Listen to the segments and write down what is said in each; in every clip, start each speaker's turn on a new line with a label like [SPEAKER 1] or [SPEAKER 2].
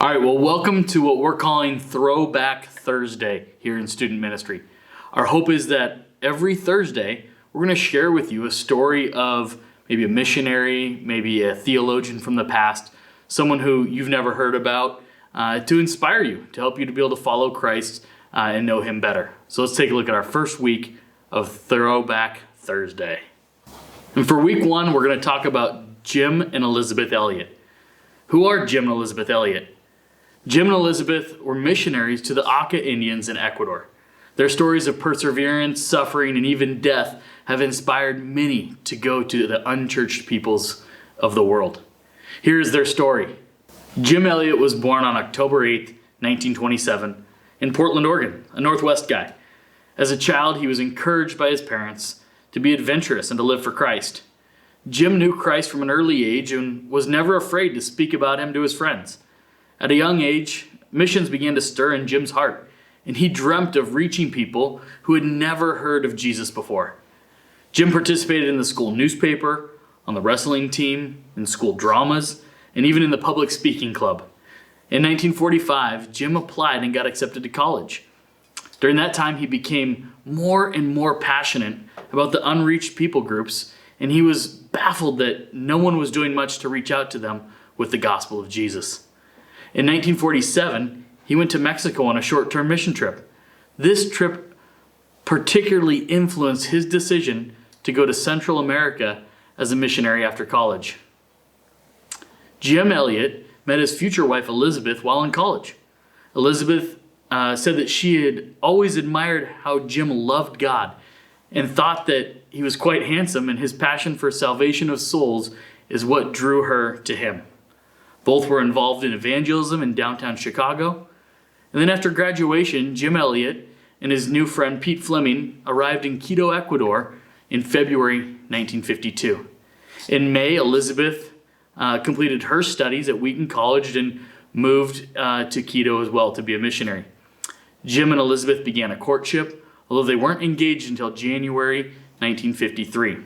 [SPEAKER 1] All right, well, welcome to what we're calling Throwback Thursday here in student ministry. Our hope is that every Thursday, we're going to share with you a story of maybe a missionary, maybe a theologian from the past, someone who you've never heard about, to inspire you, to help you to be able to follow Christ and know Him better. So let's take a look at our first week of Throwback Thursday. And for week one, we're going to talk about Jim and Elisabeth Elliot. Who are Jim and Elisabeth Elliot? Jim and Elisabeth were missionaries to the Auca Indians in Ecuador. Their stories of perseverance, suffering, and even death have inspired many to go to the unchurched peoples of the world. Here is their story. Jim Elliot was born on October 8th, 1927, in Portland, Oregon, a Northwest guy. As a child, he was encouraged by his parents to be adventurous and to live for Christ. Jim knew Christ from an early age and was never afraid to speak about Him to his friends. At a young age, missions began to stir in Jim's heart, and he dreamt of reaching people who had never heard of Jesus before. Jim participated in the school newspaper, on the wrestling team, in school dramas, and even in the public speaking club. In 1945, Jim applied and got accepted to college. During that time, he became more and more passionate about the unreached people groups, and he was baffled that no one was doing much to reach out to them with the gospel of Jesus. In 1947, he went to Mexico on a short-term mission trip. This trip particularly influenced his decision to go to Central America as a missionary after college. Jim Elliot met his future wife Elisabeth while in college. Elisabeth said that she had always admired how Jim loved God and thought that he was quite handsome, and his passion for salvation of souls is what drew her to him. Both were involved in evangelism in downtown Chicago. And then after graduation, Jim Elliot and his new friend Pete Fleming arrived in Quito, Ecuador in February 1952. In May, Elisabeth completed her studies at Wheaton College and moved to Quito as well to be a missionary. Jim and Elisabeth began a courtship, although they weren't engaged until January 1953.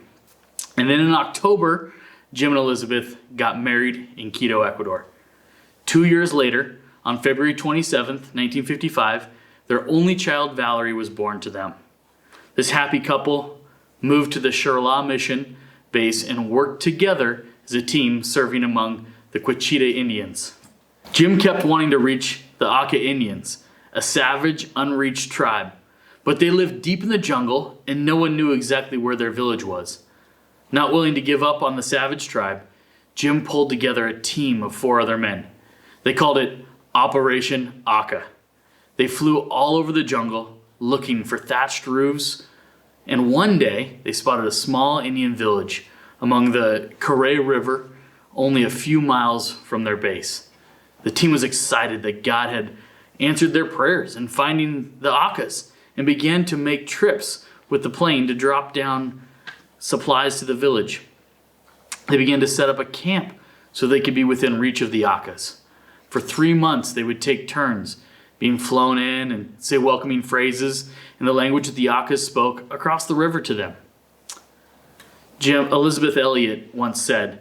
[SPEAKER 1] And then in October, Jim and Elisabeth got married in Quito, Ecuador. 2 years later, on February 27th, 1955, their only child, Valerie, was born to them. This happy couple moved to the Shirla mission base and worked together as a team serving among the Quichita Indians. Jim kept wanting to reach the Auca Indians, a savage, unreached tribe, but they lived deep in the jungle and no one knew exactly where their village was. Not willing to give up on the savage tribe, Jim pulled together a team of 4 other men. They called it Operation Auca. They flew all over the jungle looking for thatched roofs, and one day they spotted a small Indian village among the Carey River, only a few miles from their base. The team was excited that God had answered their prayers in finding the Aucas and began to make trips with the plane to drop down supplies to the village. They began to set up a camp so they could be within reach of the Aucas. For 3 months, they would take turns being flown in and say welcoming phrases in the language that the Aucas spoke across the river to them. Elisabeth Elliot once said,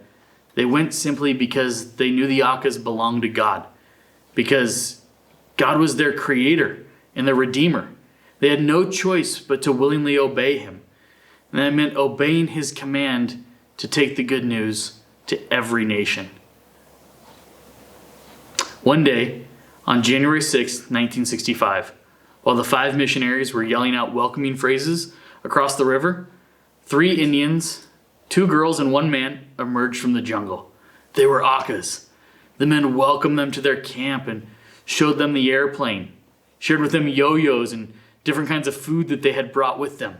[SPEAKER 1] "They went simply because they knew the Aucas belonged to God, because God was their creator and their redeemer. They had no choice but to willingly obey Him. And that meant obeying His command to take the good news to every nation." One day, on January 6, 1965, while the 5 missionaries were yelling out welcoming phrases across the river, 3 Indians, 2 girls, and 1 man emerged from the jungle. They were Aucas. The men welcomed them to their camp and showed them the airplane, shared with them yo-yos and different kinds of food that they had brought with them.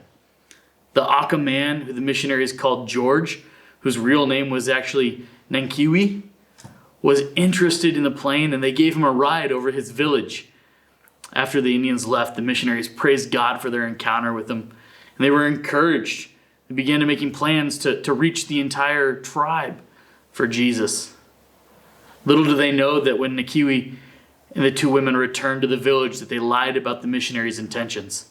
[SPEAKER 1] The Auca man, who the missionaries called George, whose real name was actually Nankiwi, was interested in the plane, and they gave him a ride over his village. After the Indians left, the missionaries praised God for their encounter with them, and they were encouraged. They began making plans to reach the entire tribe for Jesus. Little do they know that when Nankiwi and the 2 women returned to the village, that they lied about the missionaries' intentions.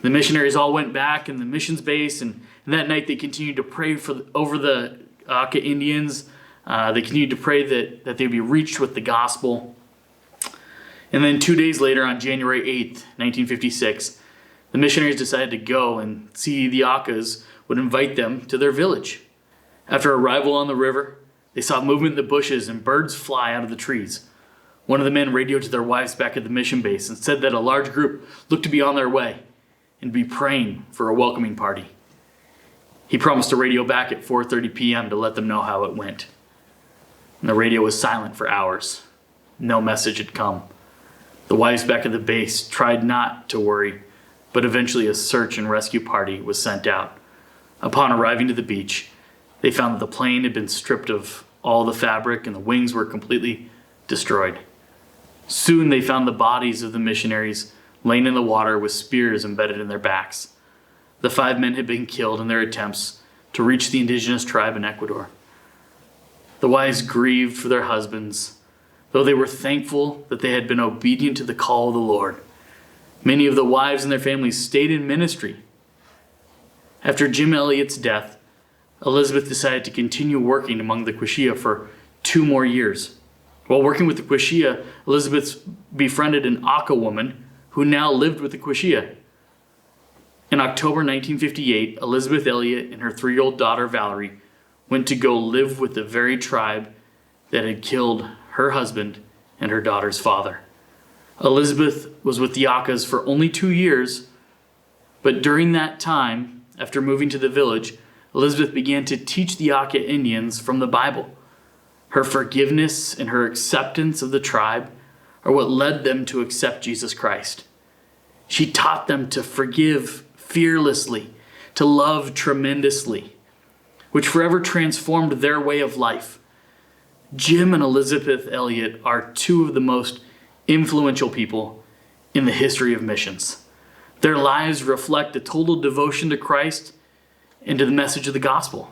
[SPEAKER 1] The missionaries all went back in the missions base, and that night they continued to pray over the Auca Indians They continued to pray that they'd be reached with the gospel. And then 2 days later, on January 8th, 1956, the missionaries decided to go and see the Aucas would invite them to their village. After arrival on the river, they saw movement in the bushes and birds fly out of the trees. One of the men radioed to their wives back at the mission base and said that a large group looked to be on their way and be praying for a welcoming party. He promised to radio back at 4:30 p.m. to let them know how it went. And the radio was silent for hours. No message had come. The wives back at the base tried not to worry, but eventually a search and rescue party was sent out. Upon arriving to the beach, they found that the plane had been stripped of all the fabric and the wings were completely destroyed. Soon they found the bodies of the missionaries laying in the water with spears embedded in their backs. The 5 men had been killed in their attempts to reach the indigenous tribe in Ecuador. The wives grieved for their husbands, though they were thankful that they had been obedient to the call of the Lord. Many of the wives and their families stayed in ministry. After Jim Elliot's death, Elisabeth decided to continue working among the Quechua for 2 more years. While working with the Quechua, Elisabeth befriended an Auca woman who now lived with the Quechua. In October 1958, Elisabeth Elliot and her 3-year-old daughter Valerie went to go live with the very tribe that had killed her husband and her daughter's father. Elisabeth was with the Aucas for only 2 years, but during that time, after moving to the village, Elisabeth began to teach the Auca Indians from the Bible. Her forgiveness and her acceptance of the tribe are what led them to accept Jesus Christ. She taught them to forgive fearlessly, to love tremendously, which forever transformed their way of life. Jim and Elisabeth Elliot are 2 of the most influential people in the history of missions. Their lives reflect a total devotion to Christ and to the message of the gospel.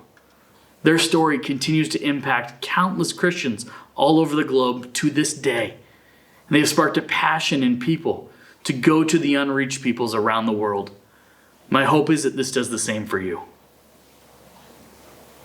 [SPEAKER 1] Their story continues to impact countless Christians all over the globe to this day. And they have sparked a passion in people to go to the unreached peoples around the world. My hope is that this does the same for you.